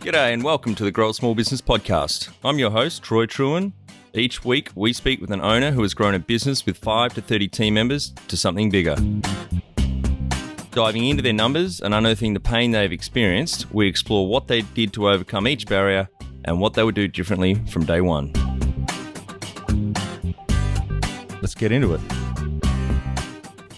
G'day and welcome to the Grow a Small Business Podcast. I'm your host, Troy Truen. Each week, we speak with an owner who has grown a business with 5 to 30 team members to something bigger. Diving into their numbers and unearthing the pain they've experienced, we explore what they did to overcome each barrier and what they would do differently from day one. Let's get into it.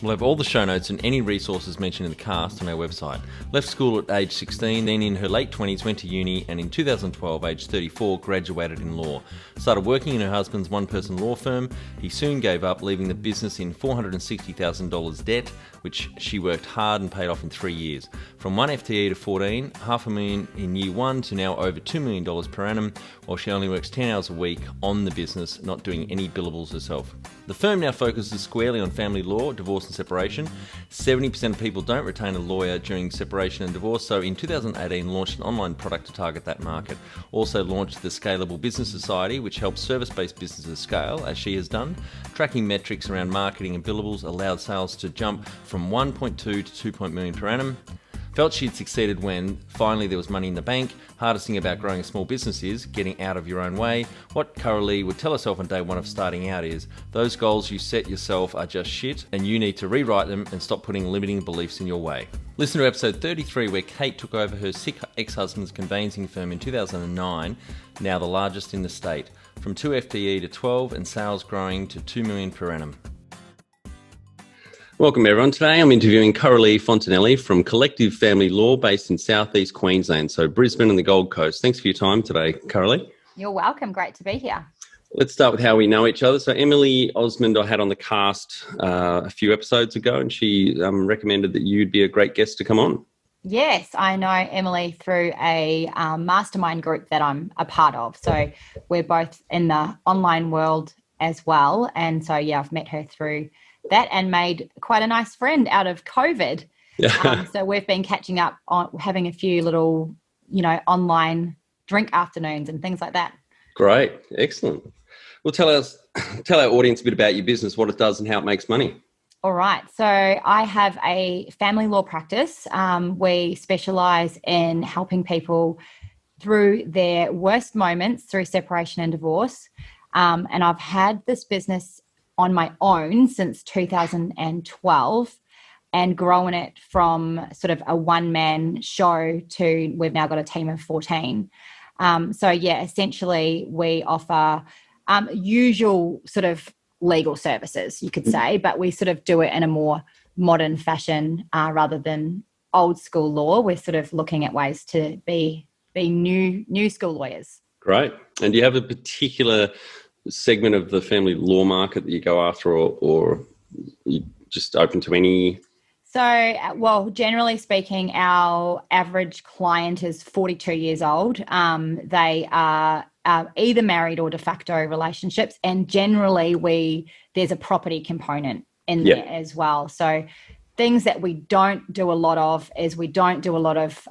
We'll have all the show notes and any resources mentioned in the cast on our website. Left school at age 16, then in her late 20s went to uni, and in 2012, age 34, graduated in law. Started working in her husband's one-person law firm. He soon gave up, leaving the business in $460,000 debt, which she worked hard and paid off in 3 years. From 1 FTE to 14, $500,000 in year one to now over $2 million per annum, while she only works 10 hours a week on the business, not doing any billables herself. The firm now focuses squarely on family law, divorce and separation. 70% of people don't retain a lawyer during separation and divorce, so in 2018 launched an online product to target that market. Also launched the Scalable Business Society, which helps service-based businesses scale, as she has done. Tracking metrics around marketing and billables allowed sales to jump from 1.2 to 2 million per annum. Felt she'd succeeded when finally there was money in the bank. Hardest thing about growing a small business is getting out of your own way. What Caralee would tell herself on day one of starting out is, those goals you set yourself are just shit and you need to rewrite them and stop putting limiting beliefs in your way. Listen to episode 33 where Kate took over her sick ex-husband's conveyancing firm in 2009, now the largest in the state. From 2 FTE to 12 and sales growing to 2 million per annum. Welcome everyone. Today I'm interviewing Caralee Fontenele from Collective Family Law based in southeast Queensland, so Brisbane and the Gold Coast. Thanks for your time today, Caralee. You're welcome. Great to be here. Let's start with how we know each other. So Emily Osmond I had on the cast a few episodes ago, and she recommended that you'd be a great guest to come on. Yes, I know Emily through a mastermind group that I'm a part of. So we're both in the online world as well. And so, yeah, I've met her through that and made quite a nice friend out of COVID. Yeah. So we've been catching up on having a few little, online drink afternoons and things like that. Great. Excellent. Well, tell our audience a bit about your business, what it does and how it makes money. All right. So I have a family law practice. We specialise in helping people through their worst moments through separation and divorce. And I've had this business on my own since 2012 and grown it from sort of a one-man show to we've now got a team of 14. Essentially we offer usual sort of legal services, you could say, but we sort of do it in a more modern fashion rather than old school law. We're sort of looking at ways to be new school lawyers. Great. And do you have a particular segment of the family law market that you go after, or you just open to any? So, well, generally speaking, our average client is 42 years old. They are either married or de facto relationships, and generally there's a property component in there as well. So things that we don't do a lot of is we don't do a lot of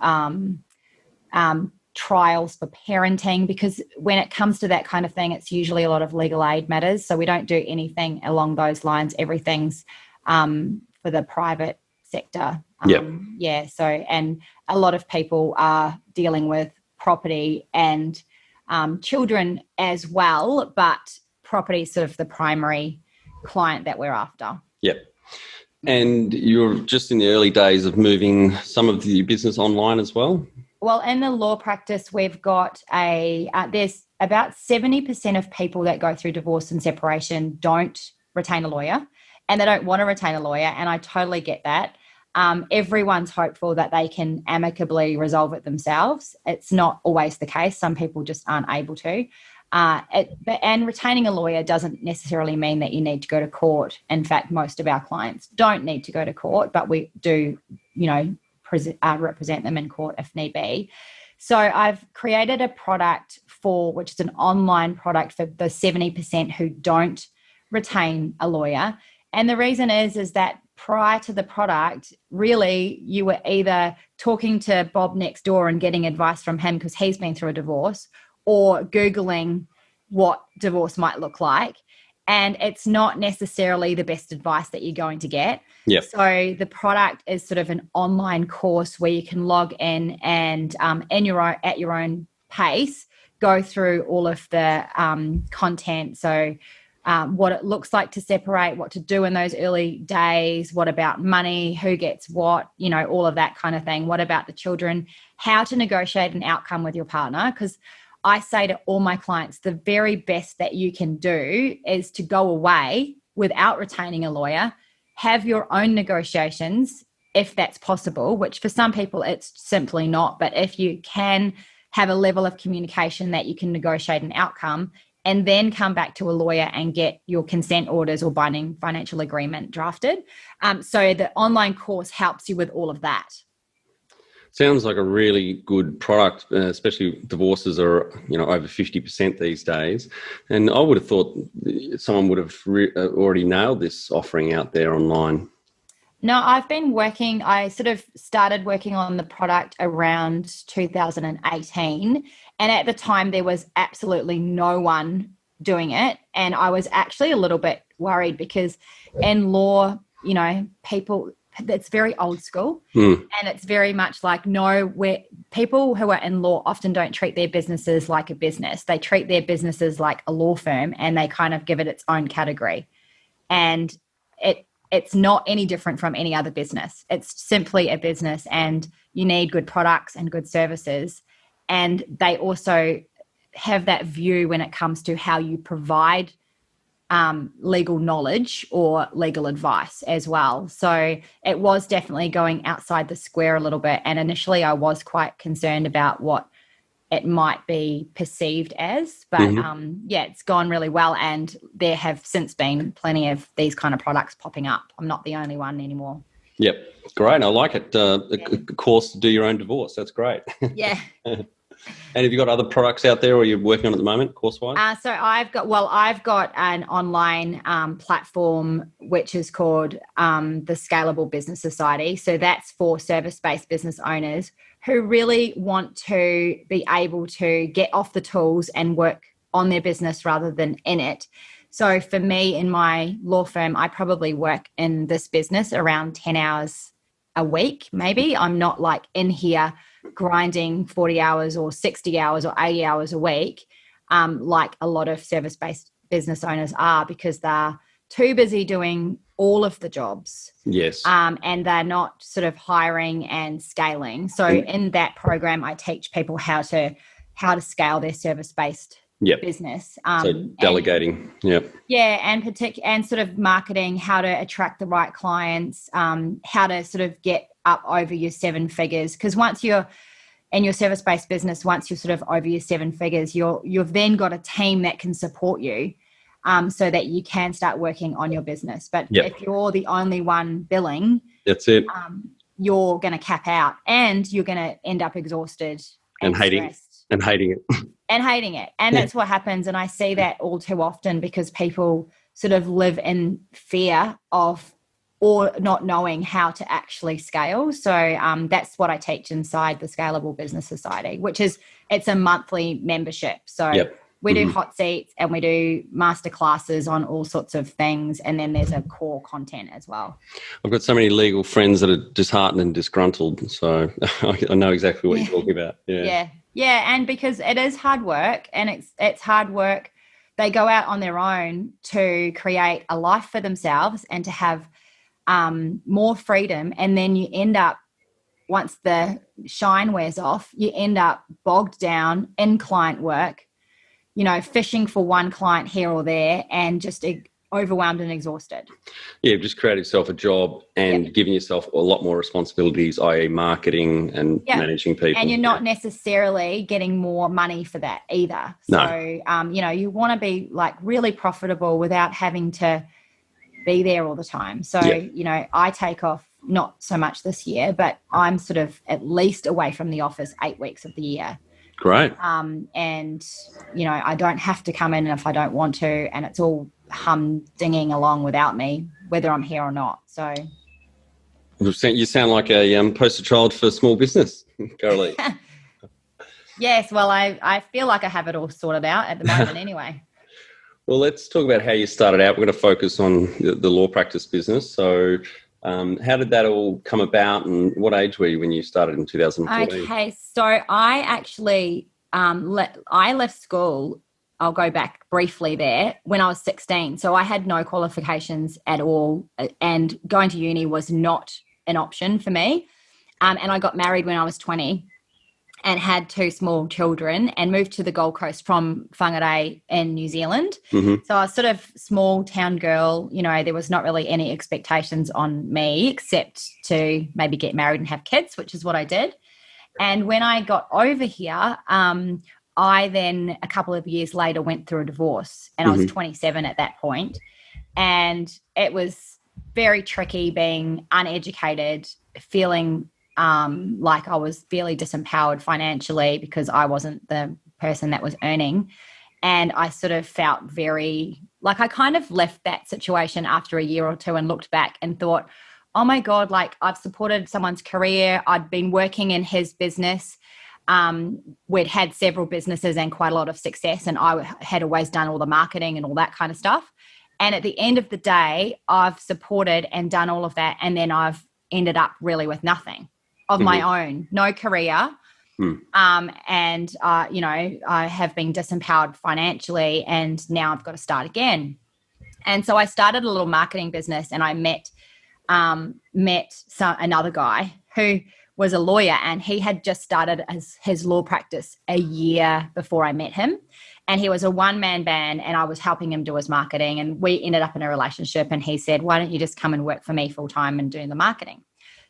trials for parenting, because when it comes to that kind of thing, it's usually a lot of legal aid matters. So we don't do anything along those lines. Everything's for the private sector. So, and a lot of people are dealing with property and children as well, but property is sort of the primary client that we're after. Yep. And you're just in the early days of moving some of your business online as well? Well, in the law practice, we've got there's about 70% of people that go through divorce and separation don't retain a lawyer, and they don't want to retain a lawyer, and I totally get that. Everyone's hopeful that they can amicably resolve it themselves. It's not always the case. Some people just aren't able to. And retaining a lawyer doesn't necessarily mean that you need to go to court. In fact, most of our clients don't need to go to court, but we do, represent them in court if need be. So I've created a product which is an online product for the 70% who don't retain a lawyer. And the reason is that prior to the product, really, you were either talking to Bob next door and getting advice from him because he's been through a divorce, or Googling what divorce might look like. and it's not necessarily the best advice that you're going to get. Yep. So the product is sort of an online course where you can log in and at your own pace, go through all of the content. So what it looks like to separate, what to do in those early days, what about money, who gets what, all of that kind of thing. What about the children, how to negotiate an outcome with your partner? Because I say to all my clients, the very best that you can do is to go away without retaining a lawyer, have your own negotiations, if that's possible, which for some people it's simply not. But if you can have a level of communication that you can negotiate an outcome, and then come back to a lawyer and get your consent orders or binding financial agreement drafted. So the online course helps you with all of that. Sounds like a really good product, especially divorces are, over 50% these days. And I would have thought someone would have already nailed this offering out there online. No, I sort of started working on the product around 2018. And at the time, there was absolutely no one doing it. And I was actually a little bit worried because in law, people, it's very old school. And it's very much like, where people who are in law often don't treat their businesses like a business. They treat their businesses like a law firm, and they kind of give it its own category. And it's not any different from any other business. It's simply a business, and you need good products and good services. And they also have that view when it comes to how you provide legal knowledge or legal advice as well. So it was definitely going outside the square a little bit. And initially I was quite concerned about what it might be perceived as, but it's gone really well. And there have since been plenty of these kind of products popping up. I'm not the only one anymore. Yep. Great. I like it. A course to do your own divorce. That's great. Yeah. And have you got other products out there or you're working on at the moment, course-wise? So I've got an online platform which is called the Scalable Business Society. So that's for service-based business owners who really want to be able to get off the tools and work on their business rather than in it. So for me, in my law firm, I probably work in this business around 10 hours a week, maybe. I'm not like in here grinding 40 hours or 60 hours or 80 hours a week, like a lot of service-based business owners are, because they're too busy doing all of the jobs. Yes. And they're not sort of hiring and scaling. So in that program, I teach people how to scale their service-based business. So delegating. And sort of marketing, how to attract the right clients, how to sort of get up over your 7 figures. Because once you're in your service-based business, once you're sort of over your 7 figures, you've then got a team that can support you, so that you can start working on your business. But if you're the only one billing, that's it. You're going to cap out, and you're going to end up exhausted and hating it. And that's what happens. And I see that all too often because people sort of live in fear of or not knowing how to actually scale. So that's what I teach inside the Scalable Business Society, it's a monthly membership. So we do hot seats and we do master classes on all sorts of things. And then there's a core content as well. I've got so many legal friends that are disheartened and disgruntled. So I know exactly what you're talking about. Yeah. And because it is hard work, and it's hard work. They go out on their own to create a life for themselves and to have more freedom. And then you end up, once the shine wears off, you end up bogged down in client work, fishing for one client here or there, and just overwhelmed and exhausted. Yeah, just create yourself a job and giving yourself a lot more responsibilities, i.e. marketing and managing people. And you're not necessarily getting more money for that either. No. So, you want to be like really profitable without having to be there all the time. So, I take off, not so much this year, but I'm sort of at least away from the office 8 weeks of the year. Great. And, I don't have to come in if I don't want to, and it's all humdinging along without me, whether I'm here or not. So you sound like a poster child for small business, Caralee. Yes, well, I feel like I have it all sorted out at the moment anyway. Well, let's talk about how you started out. We're going to focus on the law practice business. So how did that all come about, and what age were you when you started in 2014? Okay, so I actually I left school. I'll go back briefly there when I was 16. So I had no qualifications at all, and going to uni was not an option for me. And I got married when I was 20 and had two small children and moved to the Gold Coast from Whangarei in New Zealand. Mm-hmm. So I was sort of small town girl, you know, there was not really any expectations on me except to maybe get married and have kids, which is what I did. And when I got over here, I then a couple of years later went through a divorce, and I was 27 at that point. And it was very tricky being uneducated, feeling like I was fairly disempowered financially because I wasn't the person that was earning. And I sort of felt very like I kind of left that situation after a year or two and looked back and thought, oh my God, like I've supported someone's career. I'd been working in his business. We'd had several businesses and quite a lot of success, and I had always done all the marketing and all that kind of stuff. And at the end of the day, I've supported and done all of that, and then I've ended up really with nothing of my own, no career. And, you know, I have been disempowered financially, and now I've got to start again. And so I started a little marketing business, and I met another guy who was a lawyer, and he had just started his law practice a year before I met him. And he was a one-man band, and I was helping him do his marketing, and we ended up in a relationship. And he said, why don't you just come and work for me full-time and doing the marketing?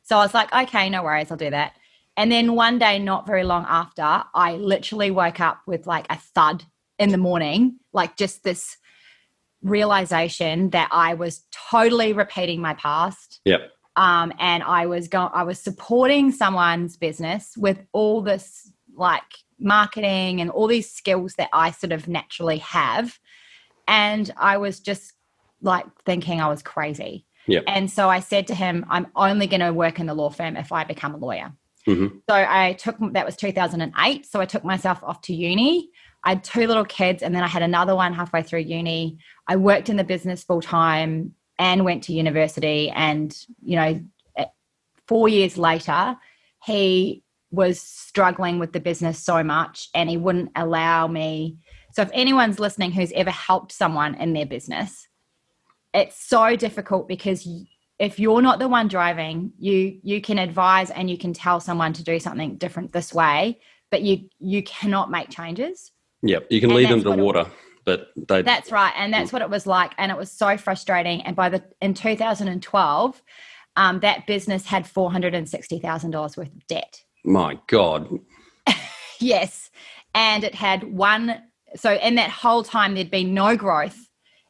So I was like, okay, no worries, I'll do that. And then one day, not very long after, I literally woke up with like a thud in the morning, like just this realization that I was totally repeating my past. Yep. And I was supporting someone's business with all this like marketing and all these skills that I sort of naturally have. And I was just like thinking I was crazy. Yep. And so I said to him, I'm only going to work in the law firm if I become a lawyer. Mm-hmm. So that was 2008. So I took myself off to uni. I had two little kids, and then I had another one halfway through uni. I worked in the business full time and went to university. And, you know, 4 years later, he was struggling with the business so much, and he wouldn't allow me. So if anyone's listening who's ever helped someone in their business, it's so difficult because if you're not the one driving, you can advise and you can tell someone to do something different this way, but you cannot make changes. Yep, you can lead them to the water, but that's right, and that's what it was like, and it was so frustrating. And in 2012, that business had $460,000 worth of debt. My God. Yes, and it had so in that whole time there'd been no growth.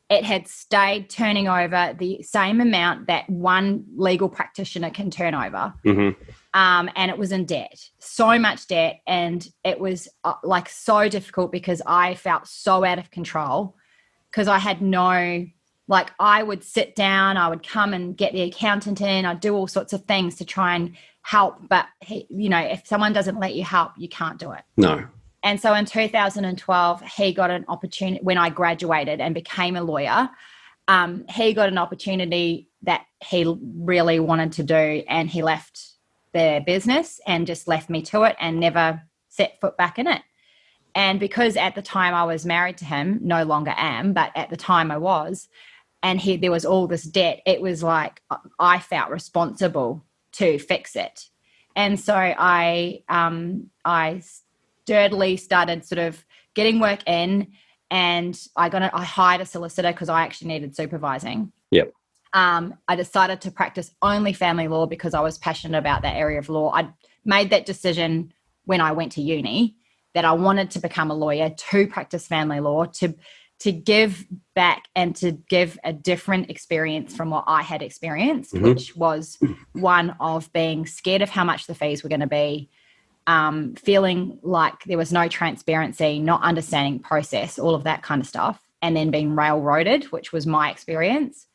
It had stayed turning over the same amount that one legal practitioner can turn over. Mm-hmm. And it was in debt, so much debt. And it was like so difficult because I felt so out of control because I had I would sit down, I would come and get the accountant in, I'd do all sorts of things to try and help. But, you know, if someone doesn't let you help, you can't do it. No. And so in 2012, he got an opportunity when I graduated and became a lawyer. He got an opportunity that he really wanted to do, and he left the business and just left me to it and never set foot back in it. And because at the time I was married to him, no longer am, but at the time I was, and there was all this debt, it was like I felt responsible to fix it. And so I sturdily started sort of getting work in, and I hired a solicitor because I actually needed supervising. Yep. I decided to practice only family law because I was passionate about that area of law. I made that decision when I went to uni that I wanted to become a lawyer to practice family law, to give back and to give a different experience from what I had experienced, which was one of being scared of how much the fees were going to be, feeling like there was no transparency, not understanding process, all of that kind of stuff, and then being railroaded, which was my experience.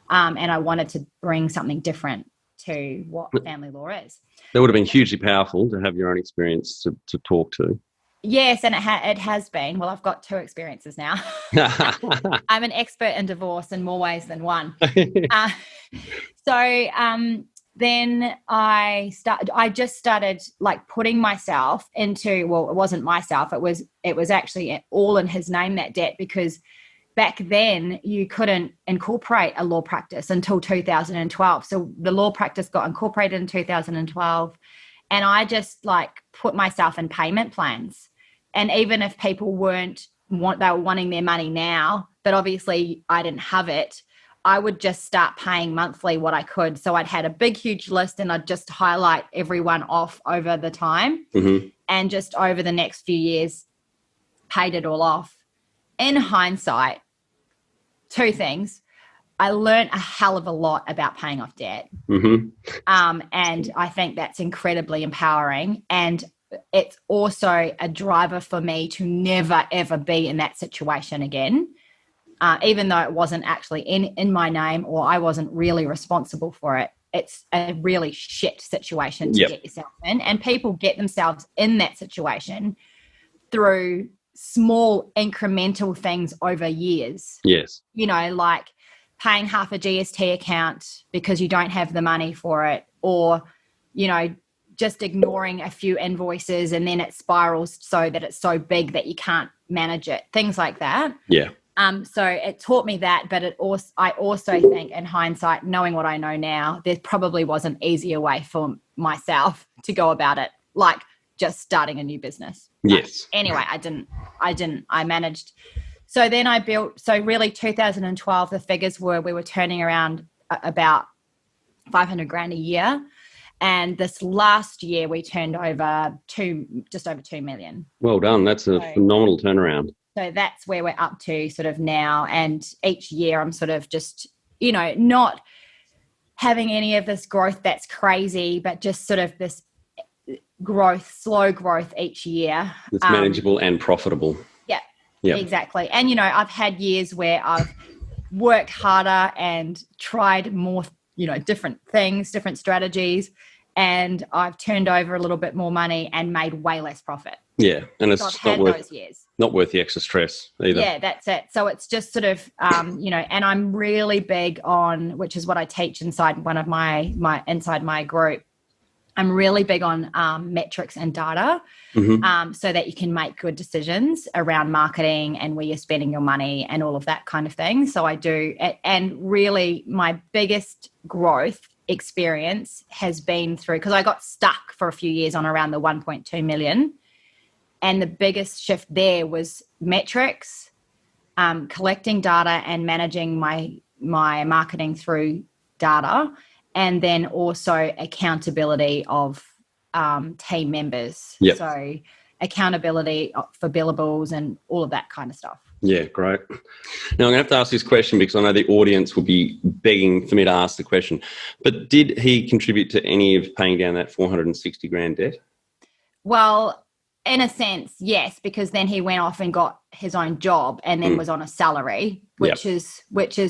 And I wanted to bring something different to what family law is. That would have been hugely powerful to have your own experience to talk to. Yes, and it has been. Well, I've got 2 experiences now. I'm an expert in divorce in more ways than one. Then I just started like putting myself into, well, it wasn't myself. It was actually all in his name, that debt, because back then you couldn't incorporate a law practice until 2012. So the law practice got incorporated in 2012. And I just like put myself in payment plans. And even if people they were wanting their money now, but obviously I didn't have it, I would just start paying monthly what I could. So I'd had a big, huge list, and I'd just highlight everyone off over the time. Mm-hmm. And just over the next few years, paid it all off. In hindsight, 2 things. I learned a hell of a lot about paying off debt. Mm-hmm. And I think that's incredibly empowering. And it's also a driver for me to never, ever be in that situation again. Even though it wasn't actually in my name, or I wasn't really responsible for it. It's a really shit situation to get yourself in. And people get themselves in that situation through small incremental things over years. Yes. You know, like paying half a GST account because you don't have the money for it, or, you know, just ignoring a few invoices and then it spirals so that it's so big that you can't manage it. Things like that. Yeah. So it taught me that, but I also think in hindsight, knowing what I know now, there probably was an easier way for myself to go about it, like just starting a new business. Yes. But anyway, I managed. So then I built, so really 2012, the figures we were turning around about 500 grand a year. And this last year we turned over just over 2 million. Well done. That's a phenomenal turnaround. So that's where we're up to sort of now. And each year I'm sort of just, you know, not having any of this growth that's crazy, but just sort of this growth, slow growth each year. It's manageable and profitable. Yeah, exactly. And, you know, I've had years where I've worked harder and tried more, you know, different things, different strategies, and I've turned over a little bit more money and made way less profit. Yeah, and it's so not worth the extra stress either. Yeah, that's it. So it's just sort of, you know, and I'm really big on, which is what I teach inside one of inside my group. I'm really big on metrics and data, so that you can make good decisions around marketing and where you're spending your money and all of that kind of thing. So I do, and really my biggest growth experience has been through, because I got stuck for a few years on around the 1.2 million. And the biggest shift there was metrics, collecting data and managing my marketing through data, and then also accountability of team members. Yep. So accountability for billables and all of that kind of stuff. Yeah, great. Now I'm going to have to ask this question because I know the audience will be begging for me to ask the question. But did he contribute to any of paying down that 460 grand debt? Well, in a sense, yes, because then he went off and got his own job and then was on a salary, which is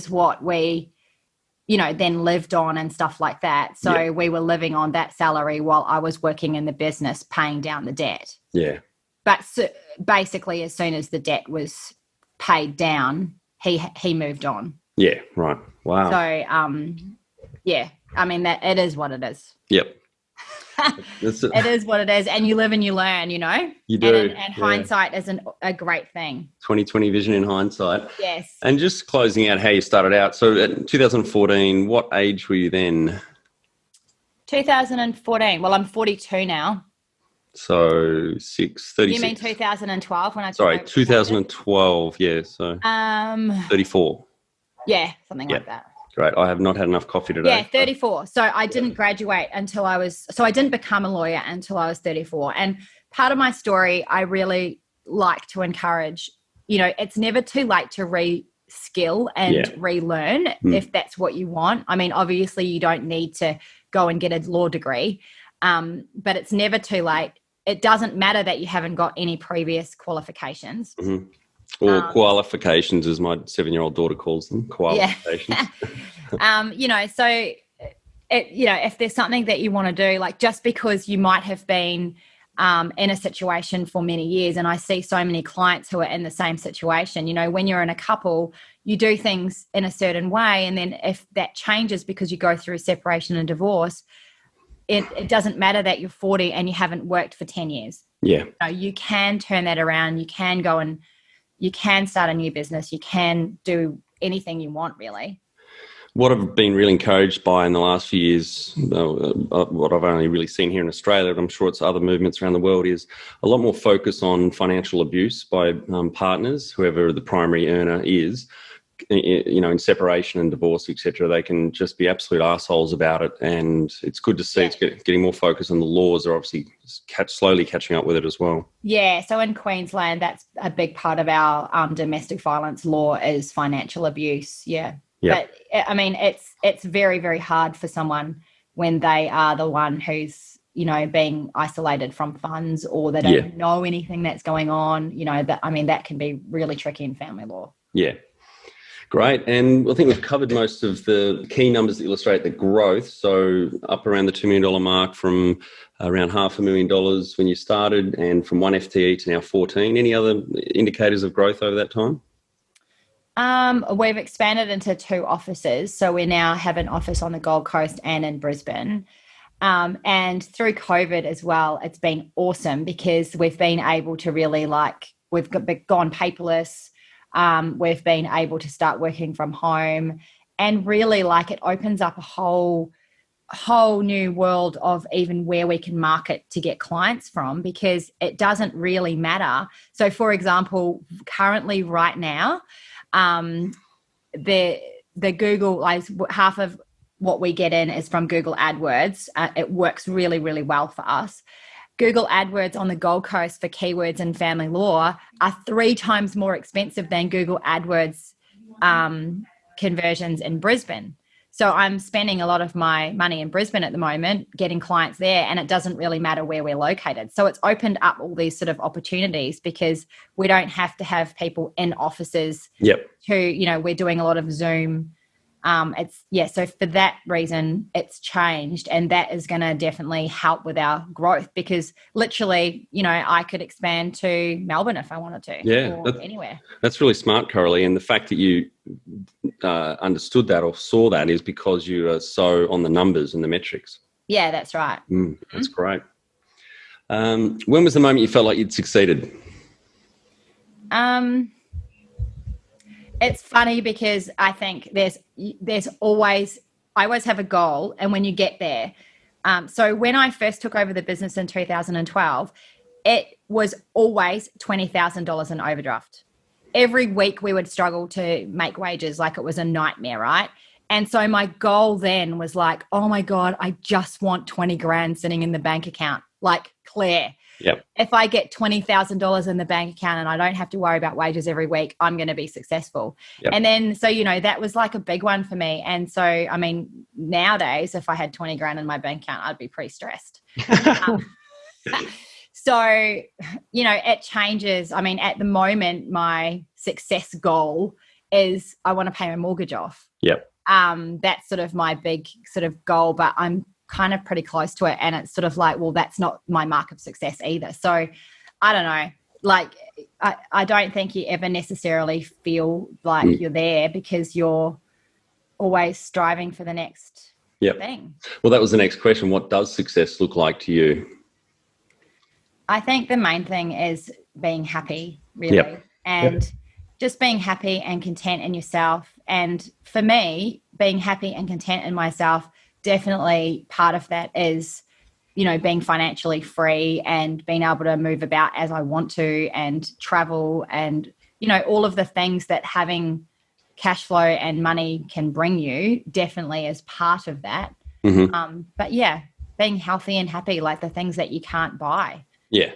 what we, you know, then lived on and stuff like that. So we were living on that salary while I was working in the business, paying down the debt. Yeah. But basically, as soon as the debt was paid down, he moved on. Yeah, right. Wow. So, yeah, I mean, that it is what it is. Yep. It is what it is, and you live and you learn, you know. You do. And hindsight isn't a great thing. 20/20 vision in hindsight. Yes. And just closing out how you started out. So at 2014, what age were you then? 2014. Well, I'm 42 now. So 36. You mean 2012 when I? Sorry, 2012. Yeah. So 34. Yeah, something like that. Great. I have not had enough coffee today. Yeah, 34. So I didn't graduate until I didn't become a lawyer until I was 34. And part of my story, I really like to encourage, you know, it's never too late to re-skill and relearn if that's what you want. I mean, obviously you don't need to go and get a law degree, but it's never too late. It doesn't matter that you haven't got any previous qualifications. Mm-hmm. Or qualifications, as my 7-year-old daughter calls them, qualifications. You know, so, if there's something that you want to do, like just because you might have been in a situation for many years. And I see so many clients who are in the same situation. You know, when you're in a couple, you do things in a certain way. And then if that changes because you go through separation and divorce, it doesn't matter that you're 40 and you haven't worked for 10 years. Yeah. You can turn that around. You can go and you can start a new business. You can do anything you want, really. What I've been really encouraged by in the last few years, what I've only really seen here in Australia, but I'm sure it's other movements around the world, is a lot more focus on financial abuse by partners, whoever the primary earner is. You know, in separation and divorce, etc., they can just be absolute assholes about it, and it's good to see it's getting more focus on the laws are obviously slowly catching up with it as well. Yeah, so in Queensland, that's a big part of our domestic violence law is financial abuse. Yeah. But I mean, it's very, very hard for someone when they are the one who's, you know, being isolated from funds, or they don't know anything that's going on. You know, that can be really tricky in family law. Yeah. Great. And I think we've covered most of the key numbers that illustrate the growth. So up around the $2 million mark from around $500,000 when you started, and from 1 FTE to now 14. Any other indicators of growth over that time? We've expanded into 2 offices. So we now have an office on the Gold Coast and in Brisbane. And through COVID as well, it's been awesome because we've been able to really we've gone paperless. We've been able to start working from home, and really it opens up a whole new world of even where we can market to get clients from, because it doesn't really matter. So for example, currently right now, the Google, half of what we get in is from Google Adwords. It works really, really well for us. Google Adwords on the Gold Coast for keywords and family law are 3 times more expensive than Google Adwords conversions in Brisbane. So I'm spending a lot of my money in Brisbane at the moment, getting clients there, and it doesn't really matter where we're located. So it's opened up all these sort of opportunities because we don't have to have people in offices who, you know, we're doing a lot of Zoom. So for that reason, it's changed, and that is going to definitely help with our growth, because literally, you know, I could expand to Melbourne if I wanted to, or anywhere. That's really smart, Caralee, and the fact that you understood that or saw that is because you are so on the numbers and the metrics. Yeah, that's right. That's great. When was the moment you felt like you'd succeeded? It's funny because I think I always have a goal, and when you get there, so when I first took over the business in 2012, it was always $20,000 in overdraft. Every week we would struggle to make wages, it was a nightmare, right? And so my goal then was oh my God, I just want 20 grand sitting in the bank account, clear. Yep. If I get $20,000 in the bank account and I don't have to worry about wages every week, I'm going to be successful. Yep. And then, so, you know, that was a big one for me. And so, I mean, nowadays, if I had 20 grand in my bank account, I'd be pretty stressed. So, you know, it changes. I mean, at the moment, my success goal is I want to pay my mortgage off. Yep. That's sort of my big sort of goal, but I'm kind of pretty close to it, and it's sort of well, that's not my mark of success either. So I don't know, I don't think you ever necessarily feel you're there, because you're always striving for the next thing. Well, that was the next question. What does success look like to you? I think the main thing is being happy, really, and just being happy and content in yourself. And for me, being happy and content in myself, definitely part of that is, you know, being financially free and being able to move about as I want to, and travel, and, you know, all of the things that having cash flow and money can bring you definitely is part of that. Mm-hmm. But yeah, being healthy and happy, the things that you can't buy. Yeah.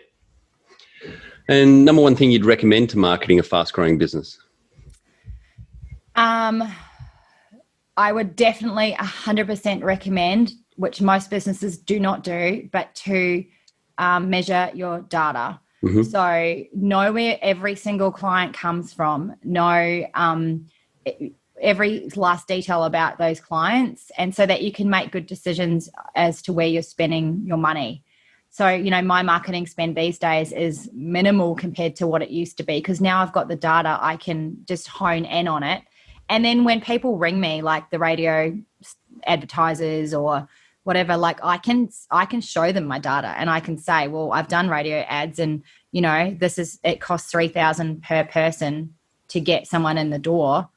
And number one thing you'd recommend to marketing a fast-growing business? I would definitely 100% recommend, which most businesses do not do, but to measure your data. Mm-hmm. So know where every single client comes from, know every last detail about those clients, and so that you can make good decisions as to where you're spending your money. So, my marketing spend these days is minimal compared to what it used to be, because now I've got the data, I can just hone in on it. And then when people ring me, like the radio advertisers or whatever, like I can show them my data and I can say, well, I've done radio ads and, it costs $3,000 per person to get someone in the door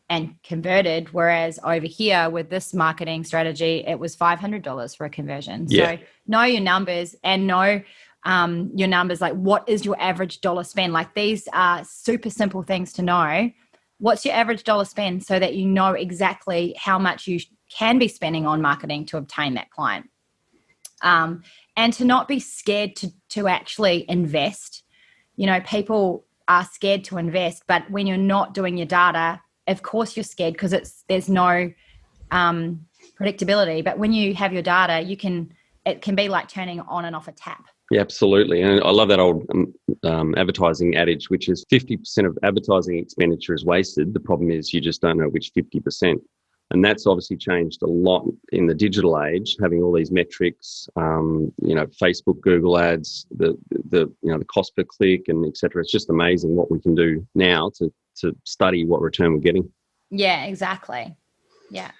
and converted. Whereas over here with this marketing strategy, it was $500 for a conversion. Yeah. So know your numbers and know your numbers, like what is your average dollar spend? Like these are super simple things to know. What's your average dollar spend so that you know exactly how much you can be spending on marketing to obtain that client. And to not be scared to actually invest. People are scared to invest, but when you're not doing your data, of course you're scared because there's no predictability. But when you have your data, it can be like turning on and off a tap. Yeah, absolutely. And I love that old advertising adage, which is 50% of advertising expenditure is wasted. The problem is you just don't know which 50%. And that's obviously changed a lot in the digital age, having all these metrics, Facebook, Google ads, the cost per click and et cetera. It's just amazing what we can do now to study what return we're getting. Yeah, exactly. Yeah.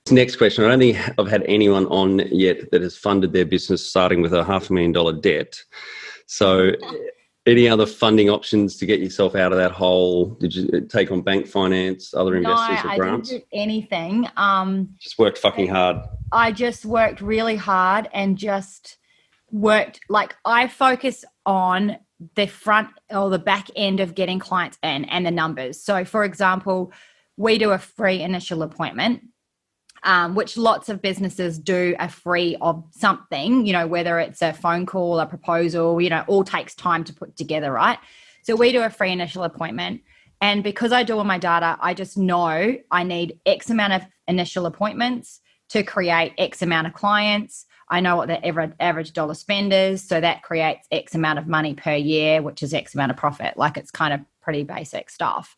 Next question. I don't think I've had anyone on yet that has funded their business starting with a $500,000 debt. So any other funding options to get yourself out of that hole? Did you take on bank finance, other investors or grants? I didn't do anything. Just worked fucking hard. I just worked really hard and just worked, like I focus on the front or the back end of getting clients in and the numbers. So for example, we do a free initial appointment, which lots of businesses do a free of something, whether it's a phone call, a proposal, all takes time to put together, right? So we do a free initial appointment. And because I do all my data, I just know I need X amount of initial appointments to create X amount of clients. I know what the average dollar spend is. So that creates X amount of money per year, which is X amount of profit. Like it's kind of pretty basic stuff.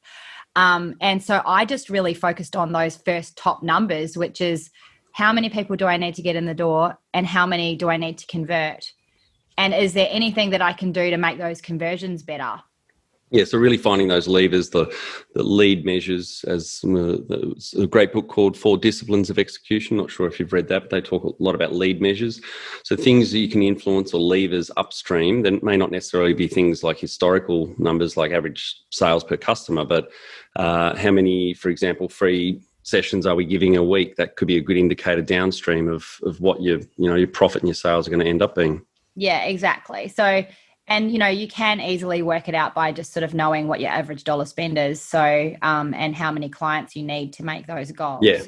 And so I just really focused on those first top numbers, which is how many people do I need to get in the door and how many do I need to convert? And is there anything that I can do to make those conversions better? Yeah, so really finding those levers, the lead measures, as a great book called 4 Disciplines of Execution. Not sure if you've read that, but they talk a lot about lead measures. So things that you can influence or levers upstream that may not necessarily be things like historical numbers like average sales per customer, but how many, for example, free sessions are we giving a week? That could be a good indicator downstream of what your profit and your sales are going to end up being. Yeah, exactly. So, and, you can easily work it out by just sort of knowing what your average dollar spend is. So, and how many clients you need to make those goals. Yeah.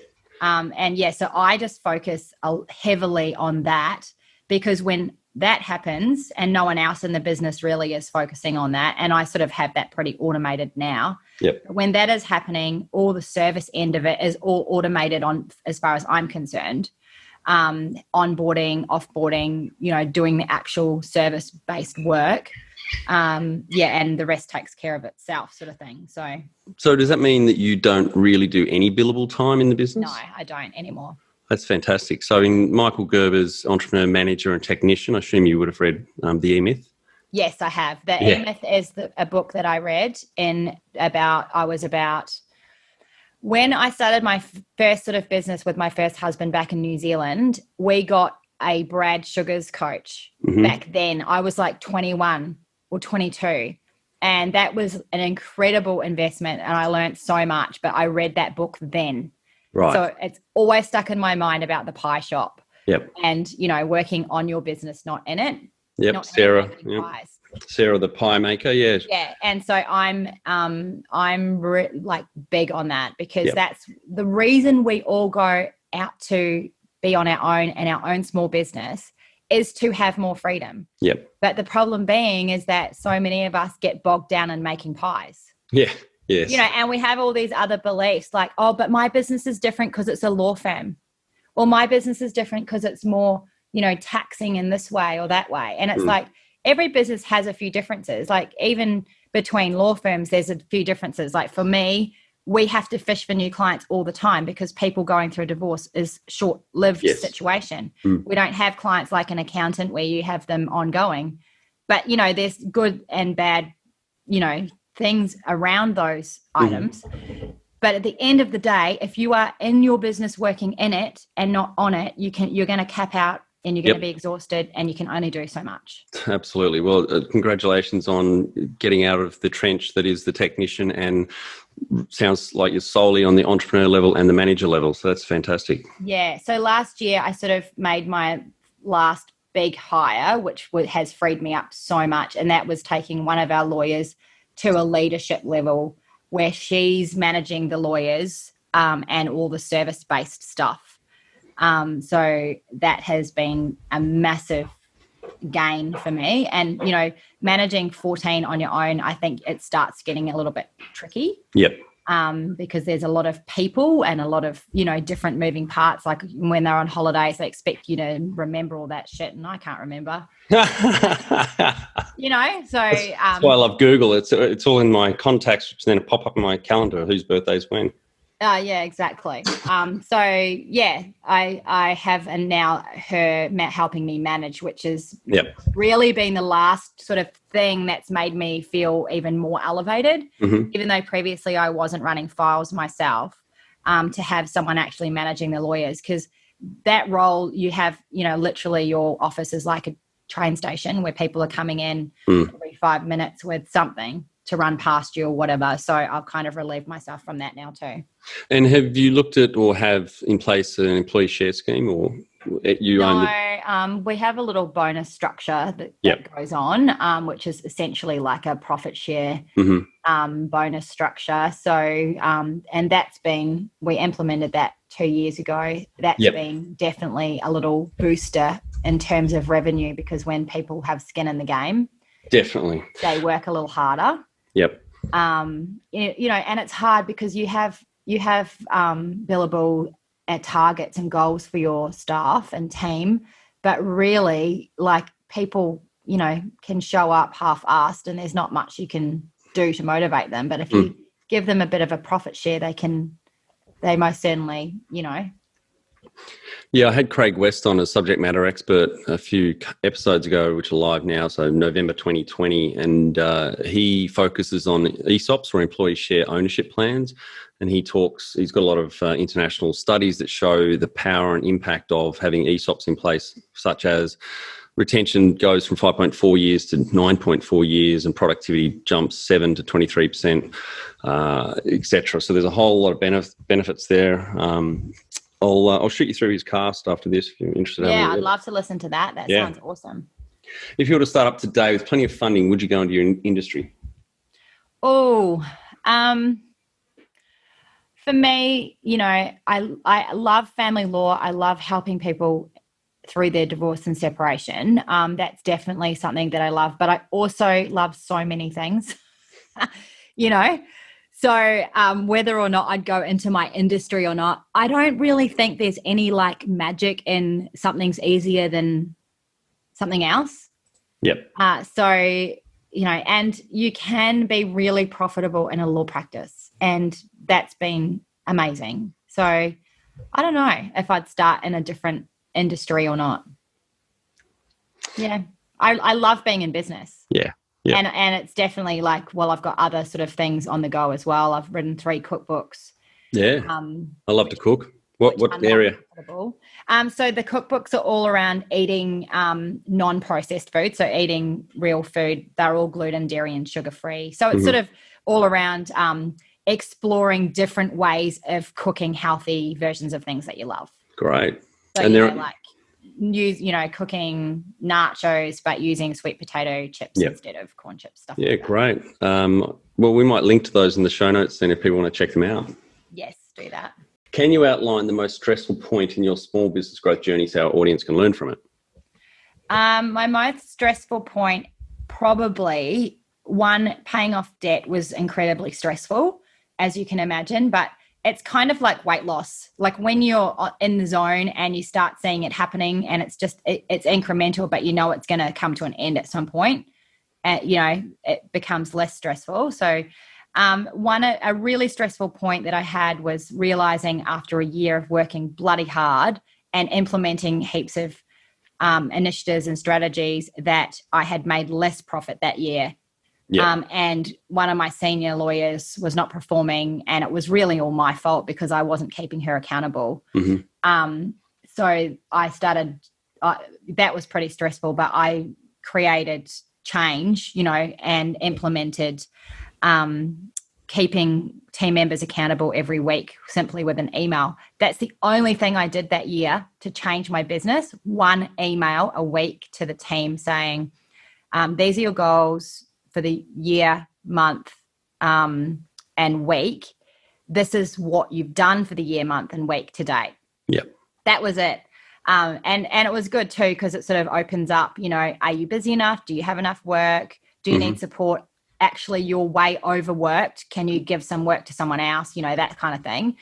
So I just focus heavily on that, because when that happens and no one else in the business really is focusing on that, and I sort of have that pretty automated now. Yep. When that is happening, all the service end of it is all automated on, as far as I'm concerned. Onboarding, offboarding, doing the actual service-based work. And the rest takes care of itself, sort of thing. So does that mean that you don't really do any billable time in the business? No, I don't anymore. That's fantastic. So in Michael Gerber's Entrepreneur, Manager and Technician, I assume you would have read The E-Myth? Yes, I have. The E-Myth is a book that I read when I started my first sort of business with my first husband back in New Zealand. We got a Brad Sugars coach. Mm-hmm. Back then. I was like 21 or 22. And that was an incredible investment. And I learned so much, but I read that book then. Right. So it's always stuck in my mind about the pie shop. Yep. And, working on your business, not in it. Yep. Sarah. Yep. Sarah, the pie maker. Yeah. Yeah. And so I'm big on that, because that's the reason we all go out to be on our own and our own small business is to have more freedom. Yep. But the problem being is that so many of us get bogged down in making pies. Yeah. Yes. And we have all these other beliefs like, oh, but my business is different because it's a law firm. Or my business is different because it's more, taxing in this way or that way. And it's like every business has a few differences. Like even between law firms, there's a few differences. Like for me, we have to fish for new clients all the time because people going through divorce is short-lived situation. We don't have clients like an accountant where you have them ongoing. But, you know, there's good and bad, you know, things around those items. But at the end of the day, if you are in your business working in it and not on it, you're going to cap out and you're going to be exhausted and you can only do so much. Absolutely. Well, congratulations on getting out of the trench that is the technician, and sounds like you're solely on the entrepreneur level and the manager level. So that's fantastic. Yeah. So last year I sort of made my last big hire, which has freed me up so much. And that was taking one of our lawyers to a leadership level where she's managing the lawyers and all the service-based stuff. So that has been a massive gain for me. And, you know, managing 14 on your own, I think it starts getting a little bit tricky. Yep. Because there's a lot of people and a lot of, you know, different moving parts. Like when they're on holidays, they expect you to remember all that shit, and I can't remember. You know, so that's why I love Google. It's all in my contacts, which then pop up in my calendar whose birthday's when. Yeah, exactly. So yeah, I have, and now her helping me manage, which is really been the last sort of thing that's made me feel even more elevated, even though previously I wasn't running files myself, to have someone actually managing the lawyers, because that role you have, you know, literally your office is like a train station where people are coming in every 5 minutes with something to run past you or whatever. So I've kind of relieved myself from that now too. And have you looked at or have in place an employee share scheme, or you own No, we have a little bonus structure that goes on, which is essentially like a profit share bonus structure. So, and we implemented that 2 years ago. That's been definitely a little booster in terms of revenue, because when people have skin in the game, definitely they work a little harder. Yep. You know, and it's hard because you have billable targets and goals for your staff and team, but really, like, people, you know, can show up half-assed and there's not much you can do to motivate them. But if you give them a bit of a profit share, they most certainly, you know. Yeah, I had Craig West on as subject matter expert a few episodes ago, which are live now, so November 2020, and he focuses on ESOPs, or employee share ownership plans, and he's got a lot of international studies that show the power and impact of having ESOPs in place, such as retention goes from 5.4 years to 9.4 years, and productivity jumps 7 to 23%, etc. So there's a whole lot of benefits there. I'll shoot you through his cast after this if you're interested. Yeah, I'd love to listen to that. That sounds awesome. If you were to start up today with plenty of funding, would you go into your industry? Oh, for me, you know, I love family law. I love helping people through their divorce and separation. That's definitely something that I love, but I also love so many things, you know. So whether or not I'd go into my industry or not, I don't really think there's any like magic in something's easier than something else. Yep. So, you know, and you can be really profitable in a law practice, and that's been amazing. So I don't know if I'd start in a different industry or not. Yeah. I love being in business. Yeah. Yeah. And it's definitely like, well, I've got other sort of things on the go as well. I've written 3 cookbooks. Yeah. I love to cook. What area? So the cookbooks are all around eating non-processed food. So eating real food. They're all gluten, dairy, and sugar-free. So it's sort of all around exploring different ways of cooking healthy versions of things that you love. Great. So, and they're like, cooking nachos but using sweet potato chips instead of corn chips, stuff like that. Great. Well, we might link to those in the show notes then if people want to check them out. Yes, do that. Can you outline the most stressful point in your small business growth journey so our audience can learn from it? My most stressful point, probably one, paying off debt was incredibly stressful, as you can imagine, but it's kind of like weight loss. Like when you're in the zone and you start seeing it happening, and it's just, it's incremental, but you know it's going to come to an end at some point. You know, it becomes less stressful. So A really stressful point that I had was realizing after a year of working bloody hard and implementing heaps of initiatives and strategies that I had made less profit that year. Yeah. And one of my senior lawyers was not performing, and it was really all my fault because I wasn't keeping her accountable. So I started, that was pretty stressful, but I created change, and implemented keeping team members accountable every week simply with an email. That's the only thing I did that year to change my business. One email a week to the team saying, these are your goals for the year, month, and week. This is what you've done for the year, month, and week to date. Yeah. That was it. And it was good too, because it sort of opens up, are you busy enough? Do you have enough work? Do you need support? Actually, you're way overworked. Can you give some work to someone else? That kind of thing.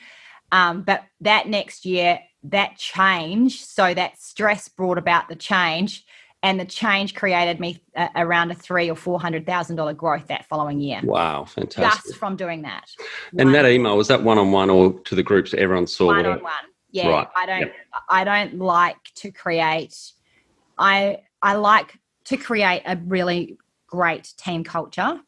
But that next year, that change, so that stress brought about the change, and the change created me around a $300,000 or $400,000 growth that following year. Wow, fantastic! Just from doing that. And that email, was that one-on-one or to the groups everyone saw? One-on-one. Yeah, right. I don't like to create. I like to create a really great team culture,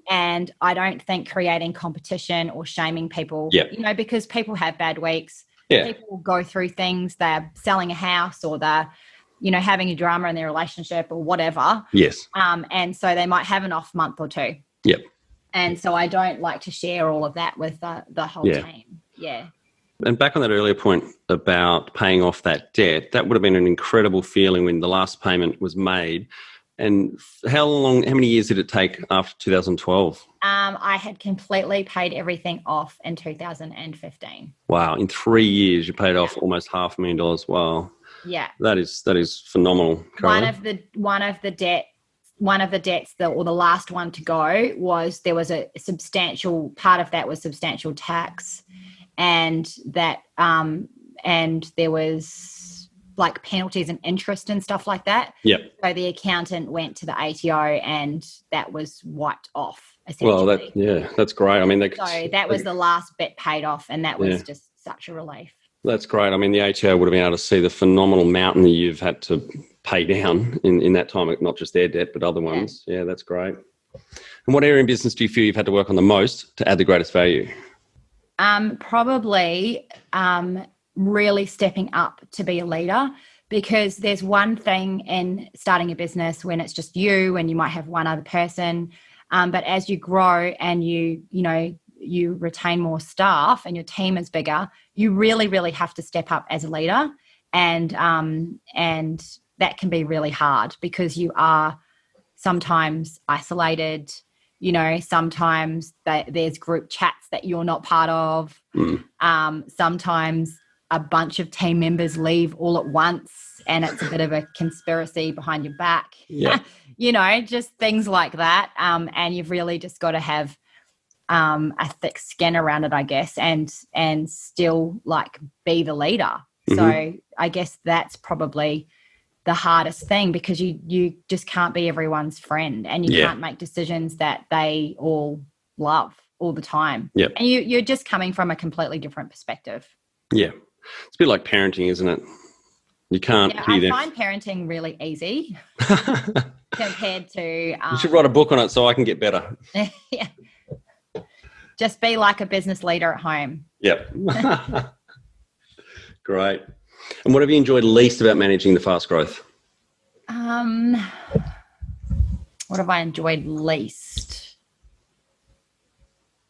and I don't think creating competition or shaming people. Because people have bad weeks. People go through things. They're selling a house, or they're having a drama in their relationship or whatever. Yes. And so they might have an off month or two. Yep. And so I don't like to share all of that with the whole team. Yeah. And back on that earlier point about paying off that debt, that would have been an incredible feeling when the last payment was made. And how many years did it take after 2012? I had completely paid everything off in 2015. Wow. In 3 years, you paid off almost $500,000. Wow. Yeah. That is phenomenal. Caralee. One of the debts, the last one to go, was there was a substantial part of that was substantial tax, and that and there was like penalties and interest and stuff like that. Yep. So the accountant went to the ATO, and that was wiped off essentially. Well, that's great. I mean, so that was the last bit paid off, and that was just such a relief. That's great. I mean, the ATO would have been able to see the phenomenal mountain that you've had to pay down in that time, not just their debt, but other ones. Yeah, that's great. And what area in business do you feel you've had to work on the most to add the greatest value? Probably really stepping up to be a leader, because there's one thing in starting a business when it's just you and you might have one other person. But as you grow and you retain more staff and your team is bigger, you really, really have to step up as a leader. And that can be really hard, because you are sometimes isolated, sometimes there's group chats that you're not part of. Sometimes a bunch of team members leave all at once, and it's a bit of a conspiracy behind your back. Yeah. Just things like that. And you've really just got to have a thick skin around it, I guess, and still like be the leader. So I guess that's probably the hardest thing, because you just can't be everyone's friend, and you can't make decisions that they all love all the time. Yep. And you're just coming from a completely different perspective. Yeah. It's a bit like parenting, isn't it? You can't I find parenting really easy compared to... you should write a book on it so I can get better. Yeah. Just be like a business leader at home. Yep. Great. And what have you enjoyed least about managing the fast growth? What have I enjoyed least?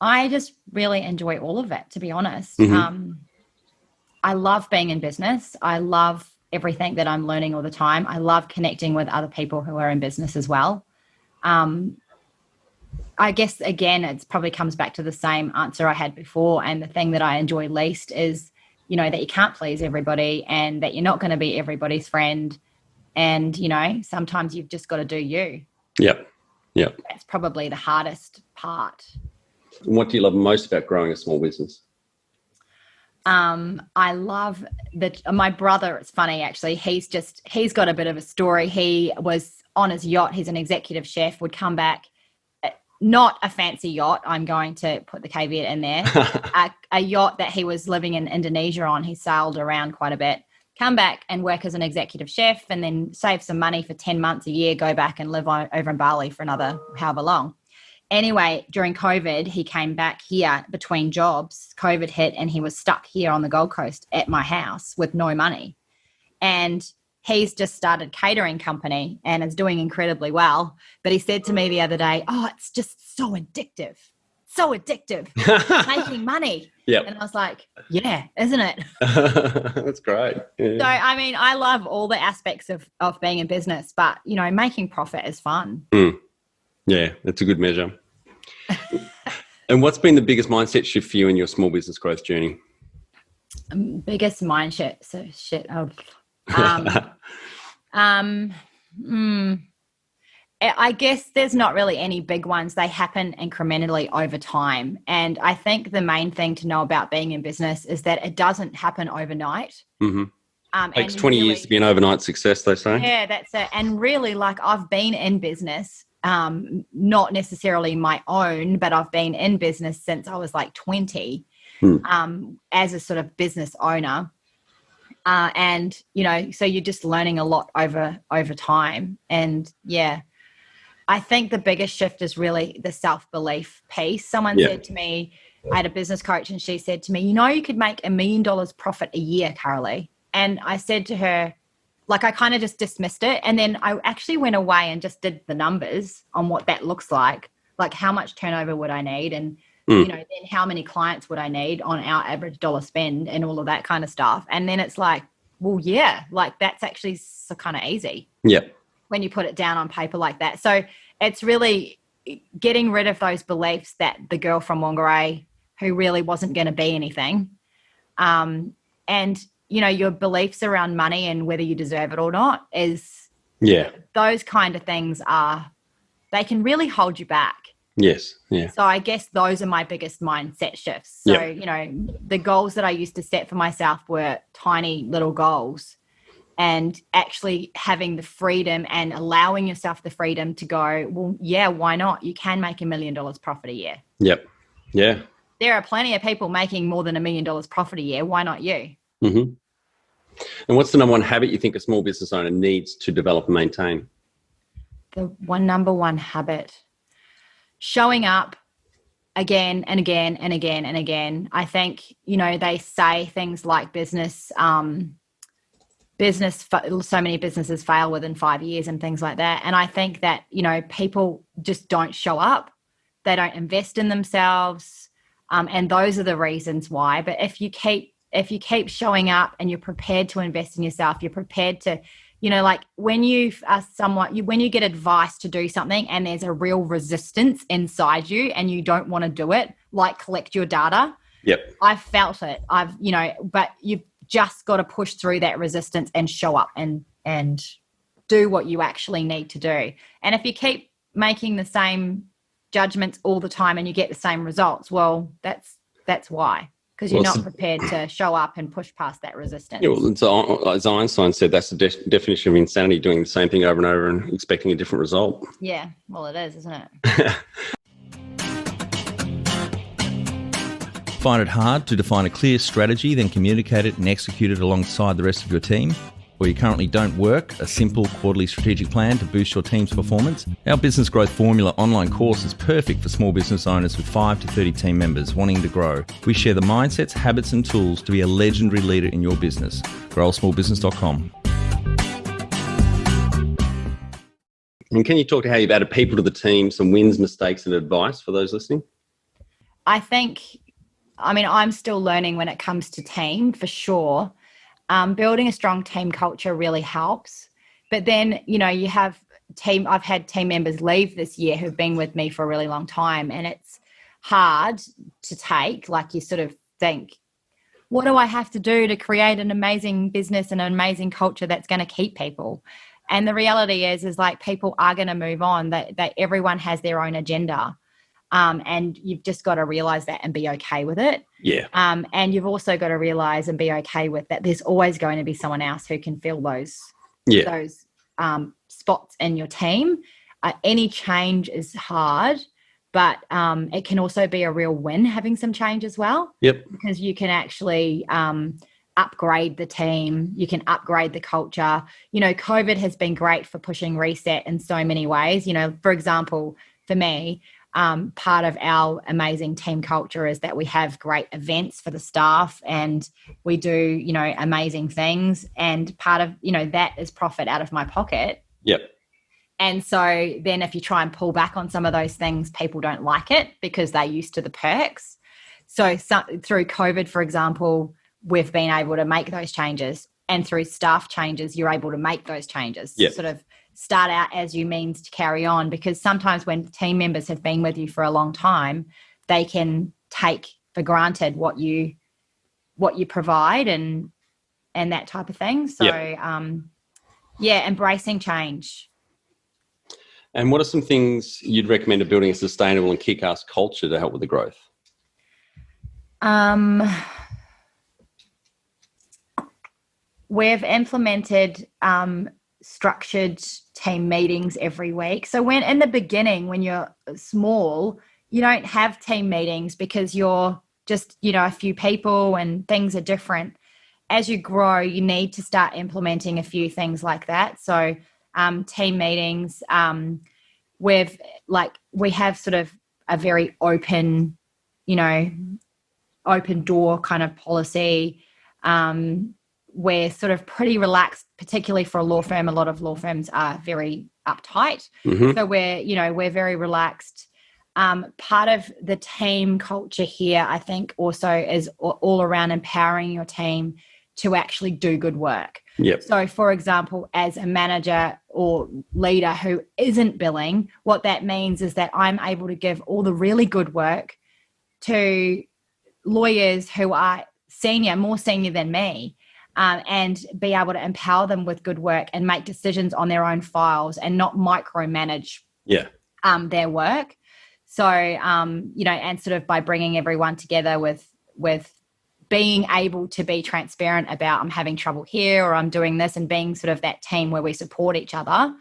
I just really enjoy all of it, to be honest. I love being in business. I love everything that I'm learning all the time. I love connecting with other people who are in business as well. I guess, again, it probably comes back to the same answer I had before. And the thing that I enjoy least is, that you can't please everybody, and that you're not going to be everybody's friend. And, sometimes you've just got to do you. Yep. That's probably the hardest part. And what do you love most about growing a small business? I love that my brother, it's funny actually, he's got a bit of a story. He was on his yacht, he's an executive chef, would come back not a fancy yacht. I'm going to put the caveat in there. A yacht that he was living in Indonesia on. He sailed around quite a bit, come back and work as an executive chef, and then save some money for 10 months a year, go back and live over in Bali for another however long. Anyway, during COVID, he came back here between jobs. COVID hit and he was stuck here on the Gold Coast at my house with no money. And he's just started catering company and is doing incredibly well. But he said to me the other day, oh, it's just so addictive. So addictive. Making money. Yep. And I was like, yeah, isn't it? That's great. Yeah. So, I mean, I love all the aspects of being in business, but, you know, making profit is fun. Yeah, that's a good measure. And what's been the biggest mindset shift for you in your small business growth journey? Biggest mindset shit of... I guess there's not really any big ones. They happen incrementally over time. And I think the main thing to know about being in business is that it doesn't happen overnight. Takes 20 years to be an overnight success, they say. Yeah, that's it. And really, like, I've been in business, not necessarily my own, but I've been in business since I was like 20 as a sort of business owner. And, you know, so you're just learning a lot over time. And yeah, I think the biggest shift is really the self-belief piece. Someone said to me, I had a business coach and she said to me, you know, you could make $1 million profit a year, Caralee. And I said to her, like, I kind of just dismissed it. And then I actually went away and just did the numbers on what that looks like how much turnover would I need? And, you know, then how many clients would I need on our average dollar spend and all of that kind of stuff. And then it's like, well, yeah, like that's actually so kind of easy. Yeah. When you put it down on paper like that. So it's really getting rid of those beliefs that the girl from Whangarei who really wasn't going to be anything. And, you know, your beliefs around money and whether you deserve it or not is, those kind of things they can really hold you back. Yes. Yeah. So I guess those are my biggest mindset shifts. So, you know, the goals that I used to set for myself were tiny little goals, and actually having the freedom and allowing yourself the freedom to go, well, yeah, why not? You can make $1 million profit a year. Yep. Yeah. There are plenty of people making more than $1 million profit a year. Why not you? Mm-hmm. And what's the number one habit you think a small business owner needs to develop and maintain? The number one habit. Showing up again and again and again and again. I think, you know, they say things like so many businesses fail within 5 years and things like that. And I think that, you know, people just don't show up. They don't invest in themselves. And those are the reasons why. But if you keep showing up and you're prepared to invest in yourself, you're prepared to, you know, like when you get advice to do something and there's a real resistance inside you and you don't want to do it, like collect your data. Yep. I've felt it. But you've just got to push through that resistance and show up and do what you actually need to do. And if you keep making the same judgments all the time and you get the same results, well, that's why. Because you're not prepared to show up and push past that resistance. Yeah, well, so, as Einstein said, that's the definition of insanity, doing the same thing over and over and expecting a different result. Yeah, well, it is, isn't it? Find it hard to define a clear strategy, then communicate it and execute it alongside the rest of your team? Or you currently don't work a simple quarterly strategic plan to boost your team's performance? Our Business Growth Formula online course is perfect for small business owners with 5 to 30 team members wanting to grow. We share the mindsets, habits and tools to be a legendary leader in your business. growsmallbusiness.com. And can you talk to how you've added people to the team, some wins, mistakes and advice for those listening? I'm still learning when it comes to team, for sure. Building a strong team culture really helps. But then, you know, I've had team members leave this year who've been with me for a really long time, and it's hard to take. Like, you sort of think, what do I have to do to create an amazing business and an amazing culture that's going to keep people? And the reality is like, people are going to move on. That everyone has their own agenda. And you've just got to realize that and be okay with it. Yeah. And you've also got to realize and be okay with that there's always going to be someone else who can fill those spots in your team. Any change is hard, but it can also be a real win having some change as well. Yep. Because you can actually upgrade the team, you can upgrade the culture. You know, COVID has been great for pushing reset in so many ways. You know, for example, for me, part of our amazing team culture is that we have great events for the staff and we do, you know, amazing things. And part of, you know, that is profit out of my pocket. Yep. And so then if you try and pull back on some of those things, people don't like it because they're used to the perks. So through COVID, for example, we've been able to make those changes, and through staff changes, you're able to make those changes. Yep. Sort of start out as you means to carry on, because sometimes when team members have been with you for a long time, they can take for granted what you provide and that type of thing. So, embracing change. And what are some things you'd recommend to building a sustainable and kick-ass culture to help with the growth? We've implemented structured team meetings every week. So when in the beginning, when you're small, you don't have team meetings because you're just, you know, a few people and things are different. As you grow, you need to start implementing a few things like that. So team meetings, we have sort of a very open, you know, open door kind of policy. We're sort of pretty relaxed, particularly for a law firm. A lot of law firms are very uptight. Mm-hmm. So we're very relaxed. Part of the team culture here, I think, also is all around empowering your team to actually do good work. Yep. So, for example, as a manager or leader who isn't billing, what that means is that I'm able to give all the really good work to lawyers who are more senior than me, and be able to empower them with good work and make decisions on their own files and not micromanage their work. So, and sort of by bringing everyone together with being able to be transparent about I'm having trouble here or I'm doing this, and being sort of that team where we support each other,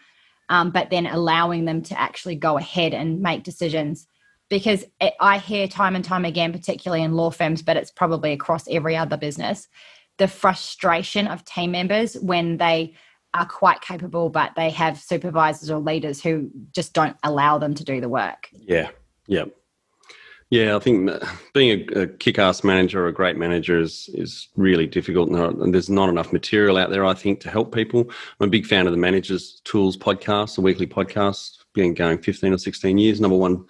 but then allowing them to actually go ahead and make decisions. Because I hear time and time again, particularly in law firms, but it's probably across every other business, the frustration of team members when they are quite capable, but they have supervisors or leaders who just don't allow them to do the work. Yeah. I think being a kick-ass manager or a great manager is really difficult, and there's not enough material out there, I think, to help people. I'm a big fan of the Managers Tools podcast, a weekly podcast, been going 15 or 16 years, number one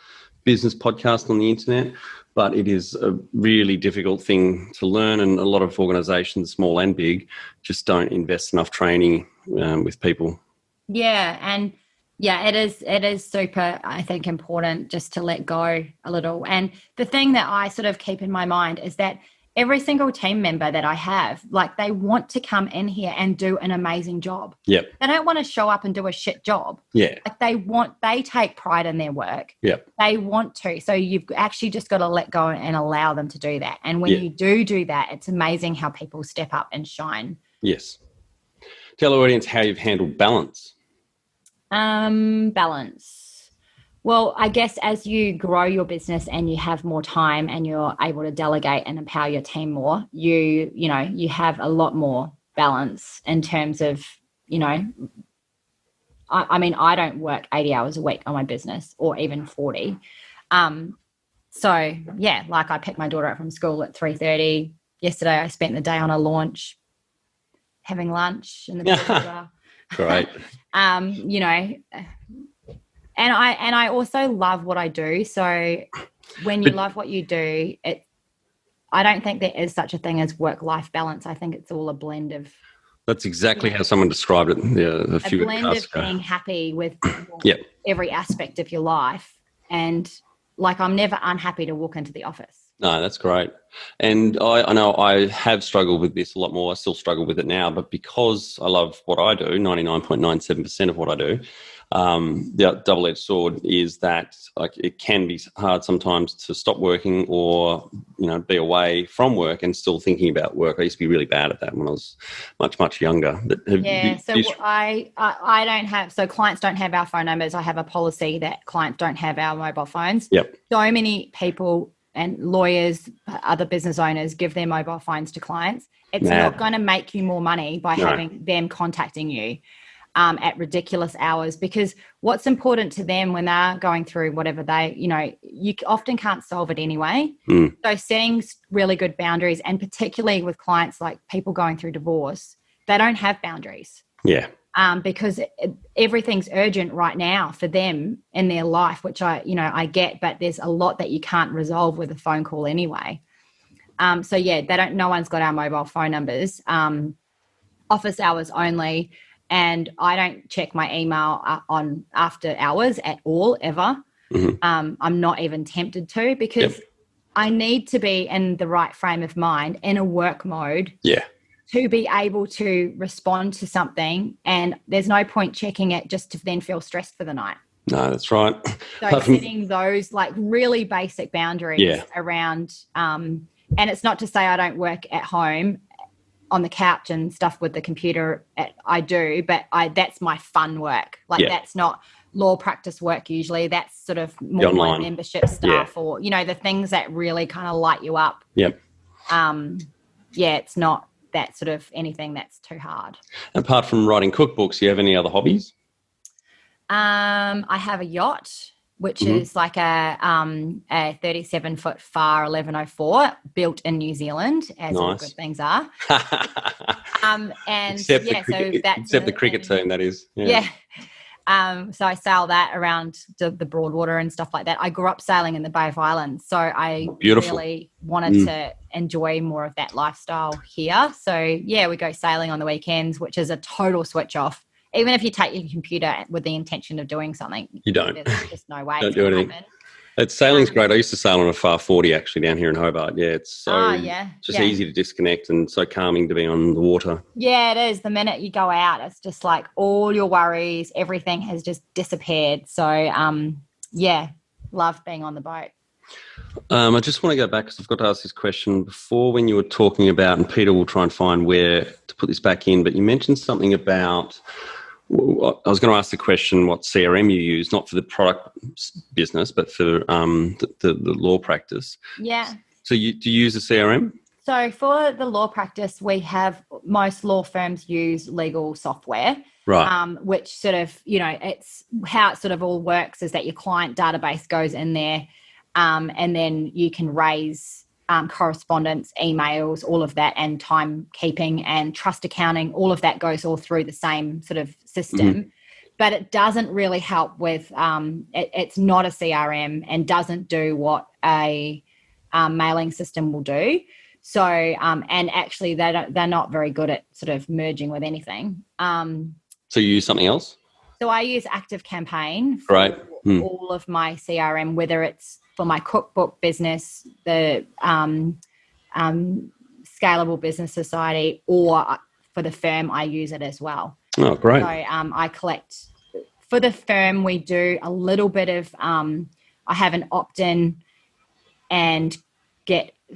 business podcast on the internet, but it is a really difficult thing to learn, and a lot of organisations, small and big, just don't invest enough training with people. It is super, I think, important just to let go a little. And the thing that I sort of keep in my mind is that every single team member that I have, like, they want to come in here and do an amazing job. Yep. They don't want to show up and do a shit job. Yeah. Like they take pride in their work. Yep. They want to. So you've actually just got to let go and allow them to do that. And when you do that, it's amazing how people step up and shine. Yes. Tell the audience how you've handled balance. Balance. Well, I guess as you grow your business and you have more time and you're able to delegate and empower your team more, you have a lot more balance in terms of, I don't work 80 hours a week on my business, or even 40. I picked my daughter up from school at 3:30. Yesterday I spent the day on a launch having lunch in the business. Great. And I also love what I do. So when you love what you do, I don't think there is such a thing as work-life balance. I think it's all a blend of. That's exactly how someone described it. Yeah, a blend of being happy with every aspect of your life, and like I'm never unhappy to walk into the office. No, that's great. And I know I have struggled with this a lot more. I still struggle with it now, but because I love what I do, 99.97% of what I do, the double-edged sword is that like it can be hard sometimes to stop working or be away from work and still thinking about work. I used to be really bad at that when I was much younger. I don't have, so clients don't have our phone numbers. I have a policy that clients don't have our mobile phones. Yep. So many people and lawyers, other business owners give their mobile phones to clients. It's not going to make you more money by having them contacting you at ridiculous hours, because what's important to them when they're going through whatever you often can't solve it anyway. So setting really good boundaries, and particularly with clients like people going through divorce, they don't have boundaries. Yeah. Because everything's urgent right now for them in their life, which I get, but there's a lot that you can't resolve with a phone call anyway. No one's got our mobile phone numbers, office hours only. And I don't check my email on after hours at all, ever. Mm-hmm. I'm not even tempted to, because I need to be in the right frame of mind, in a work mode. Yeah. To be able to respond to something, and there's no point checking it just to then feel stressed for the night. No, that's right. So setting those like really basic boundaries around, and it's not to say I don't work at home on the couch and stuff with the computer. I do, but that's my fun work. That's not law practice work usually. That's sort of more my membership stuff or, the things that really kind of light you up. Yep. It's not that sort of anything that's too hard. Apart from writing cookbooks, do you have any other hobbies? I have a yacht, which is like a 37-foot FAR 1104 built in New Zealand, as all good things are. Except the cricket team, that is. Yeah. So I sail that around the Broadwater and stuff like that. I grew up sailing in the Bay of Islands, so I really wanted to enjoy more of that lifestyle here. So we go sailing on the weekends, which is a total switch off. Even if you take your computer with the intention of doing something, you don't. There's just no way. Don't do anything. Sailing's great. I used to sail on a FAR 40 actually down here in Hobart. Yeah, it's so easy to disconnect and so calming to be on the water. Yeah, it is. The minute you go out, it's just like all your worries, everything has just disappeared. So, love being on the boat. I just want to go back because I've got to ask this question before, when you were talking about, and Peter will try and find where to put this back in, but you mentioned something about, I was going to ask the question what CRM you use, not for the product business, but for the law practice. Yeah. So do you use a CRM? So for the law practice, most law firms use legal software. Right. Which sort of, it's how it sort of all works is that your client database goes in there, and then you can raise correspondence, emails, all of that, and timekeeping and trust accounting, all of that goes all through the same sort of system. But it doesn't really help with, it's not a CRM and doesn't do what a mailing system will do. So, and actually they're not very good at sort of merging with anything. So you use something else? So I use ActiveCampaign for all of my CRM, whether it's for my cookbook business, the Scalable Business Society, or for the firm, I use it as well. Oh, great. So I collect, for the firm, we do a little bit of, I have an opt-in and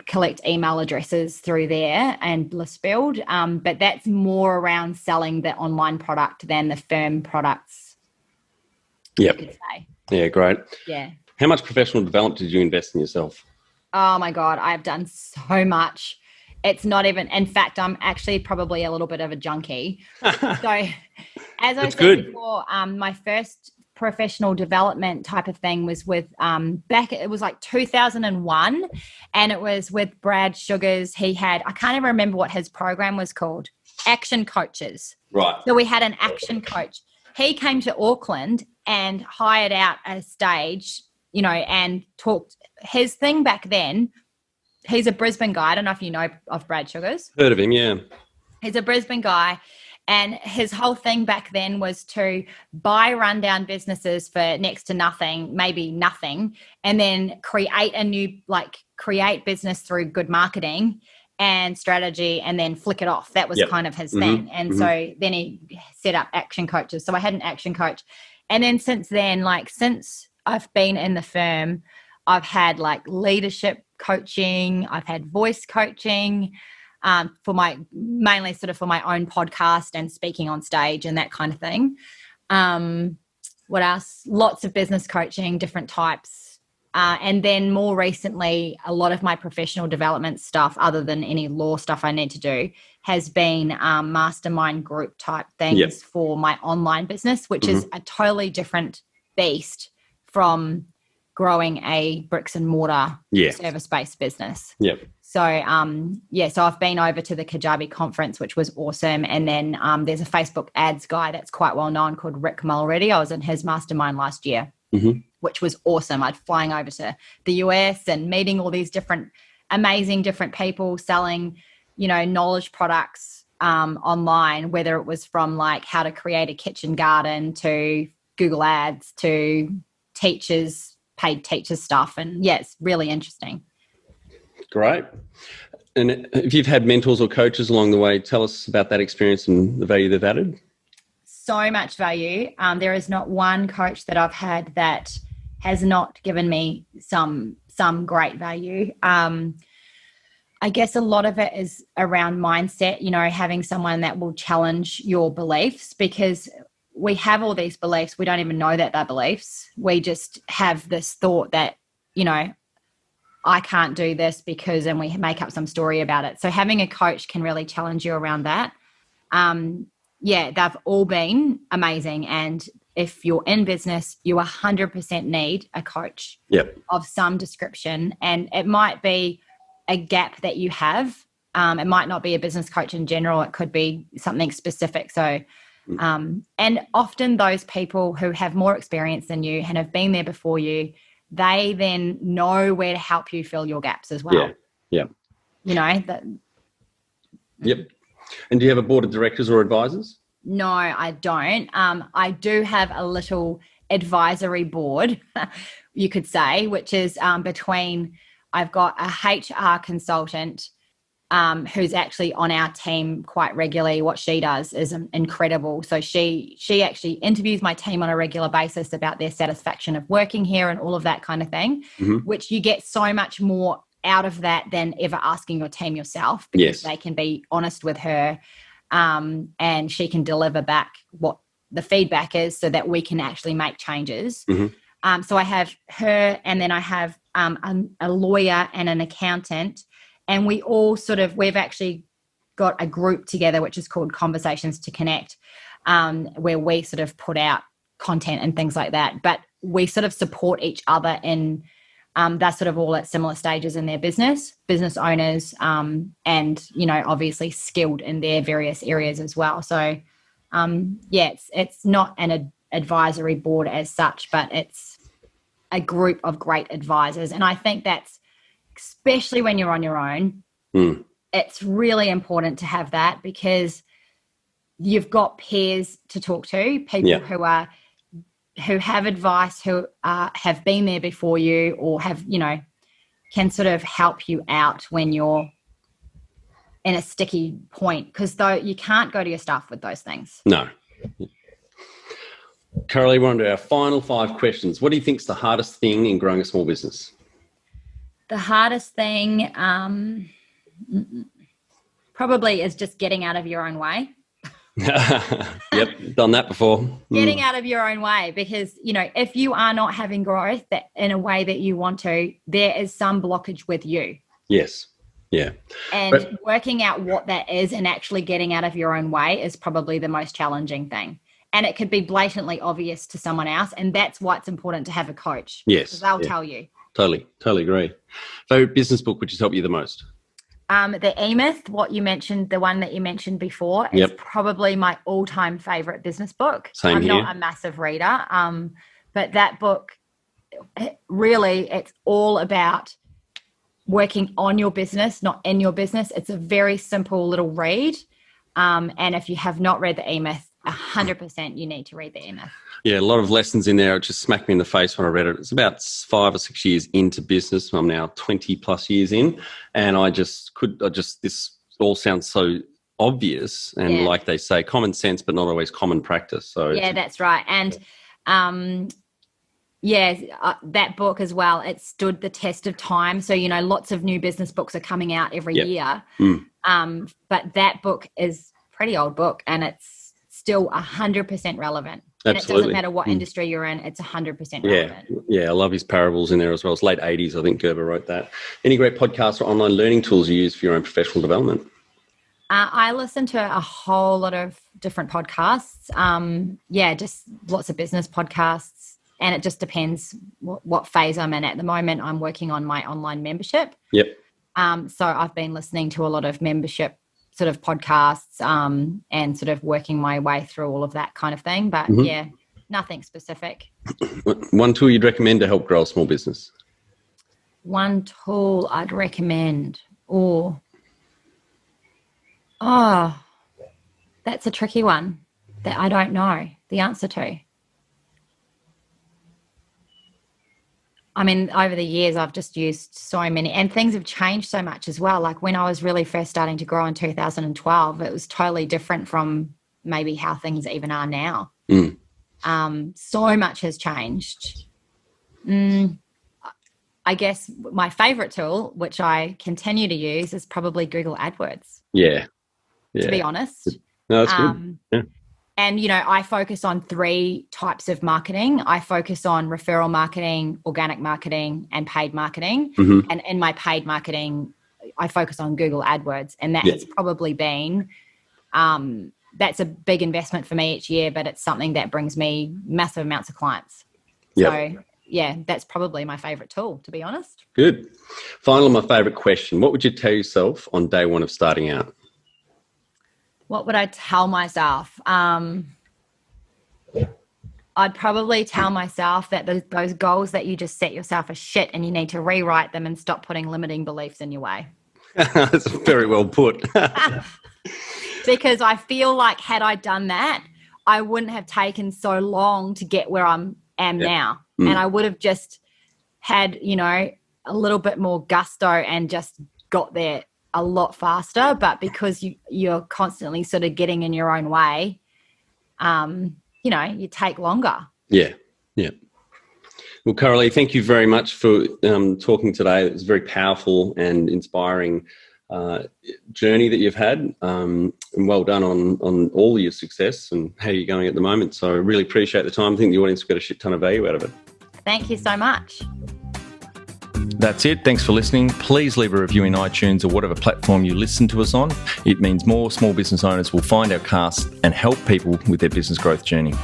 collect email addresses through there and list build, but that's more around selling the online product than the firm products. Yep. Yeah, great. Yeah. How much professional development did you invest in yourself? Oh my God, I've done so much. It's not even, in fact, I'm actually probably a little bit of a junkie. So as I said before, my first professional development type of thing was with it was like 2001, and it was with Brad Sugars. I can't even remember what his program was called, Action Coaches. Right. So we had an action coach. He came to Auckland and hired out a stage, and talked. His thing back then, he's a Brisbane guy. I don't know if you know of Brad Sugars. Heard of him, yeah. He's a Brisbane guy. And his whole thing back then was to buy rundown businesses for next to nothing, maybe nothing, and then create business through good marketing and strategy, and then flick it off. That was kind of his thing. And so then he set up Action Coaches. So I had an action coach, And then since then, like since I've been in the firm, I've had like leadership coaching, I've had voice coaching, mainly sort of for my own podcast and speaking on stage and that kind of thing. What else? Lots of business coaching, different types. And then more recently, a lot of my professional development stuff, other than any law stuff I need to do, has been mastermind group type things for my online business, which is a totally different beast from growing a bricks and mortar service-based business. Yep. So, so I've been over to the Kajabi conference, which was awesome. And then there's a Facebook ads guy that's quite well known called Rick Mulready. I was in his mastermind last year, which was awesome. I'd flying over to the US and meeting all these amazing different people selling, knowledge products online, whether it was from like how to create a kitchen garden to Google Ads to teachers, paid teachers stuff. And it's really interesting. Great. And if you've had mentors or coaches along the way, tell us about that experience and the value they've added. So much value. There is not one coach that I've had that has not given me some great value. I guess a lot of it is around mindset, having someone that will challenge your beliefs, because we have all these beliefs. We don't even know that they're beliefs. We just have this thought that, I can't do this because, and we make up some story about it. So having a coach can really challenge you around that. They've all been amazing. And if you're in business, you 100% need a coach of some description. And it might be a gap that you have. It might not be a business coach in general. It could be something specific. So, and often those people who have more experience than you and have been there before you, they then know where to help you fill your gaps as well. Yeah. That. Yep. And do you have a board of directors or advisors? No, I don't. I do have a little advisory board, you could say, which is between, I've got a HR consultant who's actually on our team quite regularly. What she does is incredible. So she actually interviews my team on a regular basis about their satisfaction of working here and all of that kind of thing, which you get so much more out of that than ever asking your team yourself, because they can be honest with her and she can deliver back what the feedback is so that we can actually make changes. So I have her, and then I have a lawyer and an accountant. And we all we've actually got a group together, which is called Conversations to Connect, where we sort of put out content and things like that. But we sort of support each other in, they're sort of all at similar stages in their business owners, and, obviously skilled in their various areas as well. So, it's not an advisory board as such, but it's a group of great advisors. And I think that's, especially when you're on your own, it's really important to have that, because you've got peers to talk to, people who have advice, who have been there before you, or have, can sort of help you out when you're in a sticky point, because though you can't go to your staff with those things. No. Caralee, we're on to our final 5 questions. What do you think is the hardest thing in growing a small business? The hardest thing probably is just getting out of your own way. Yep, done that before. Getting out of your own way, because, if you are not having growth in a way that you want to, there is some blockage with you. Yes. Yeah. And working out what that is and actually getting out of your own way is probably the most challenging thing. And it could be blatantly obvious to someone else. And that's why it's important to have a coach. Yes. Because they'll tell you. Totally agree. Favorite business book which has helped you the most? The E-Myth, the one that you mentioned before, is probably my all-time favorite business book. Same here. I'm not a massive reader, but that book, it's all about working on your business, not in your business. It's a very simple little read. And if you have not read the E-Myth, 100% you need to read the E-Myth. Yeah, a lot of lessons in there. It just smacked me in the face when I read it. It's about 5 or 6 years into business. I'm now 20 plus years in, and this all sounds so obvious and like they say, common sense, but not always common practice. So that's right. And That book as well, it stood the test of time. So, lots of new business books are coming out every year. But that book is a pretty old book, and it's still 100% relevant. And it doesn't matter what industry you're in, it's 100% relevant. Yeah, I love his parables in there as well. It's late 80s, I think Gerber wrote that. Any great podcasts or online learning tools you use for your own professional development? I listen to a whole lot of different podcasts. Just lots of business podcasts. And it just depends what phase I'm in. At the moment, I'm working on my online membership. Yep. So I've been listening to a lot of membership sort of podcasts and sort of working my way through all of that kind of thing. But nothing specific. One tool you'd recommend to help grow a small business? One tool I'd recommend. That's a tricky one that I don't know the answer to. I mean, over the years, I've just used so many, and things have changed so much as well. Like when I was really first starting to grow in 2012, it was totally different from maybe how things even are now. So much has changed. I guess my favorite tool, which I continue to use, is probably Google Adwords. Yeah. To be honest. No, that's good. Yeah. And, I focus on 3 types of marketing. I focus on referral marketing, organic marketing, and paid marketing. And in my paid marketing, I focus on Google AdWords. And that has probably been, that's a big investment for me each year, but it's something that brings me massive amounts of clients. So, that's probably my favorite tool, to be honest. Good. Finally, my favorite question. What would you tell yourself on day one of starting out? What would I tell myself? I'd probably tell myself that those goals that you just set yourself are shit and you need to rewrite them and stop putting limiting beliefs in your way. That's very well put. Because I feel like had I done that, I wouldn't have taken so long to get where I am now. And I would have just had, a little bit more gusto and just got there a lot faster. But because you're constantly sort of getting in your own way, you take longer. Yeah. Well, Caralee, thank you very much for talking today. It was a very powerful and inspiring journey that you've had, and well done on all your success and how you're going at the moment. So I really appreciate the time. I think the audience got a shit ton of value out of it. Thank you so much. That's it. Thanks for listening. Please leave a review in iTunes or whatever platform you listen to us on. It means more small business owners will find our cast and help people with their business growth journey.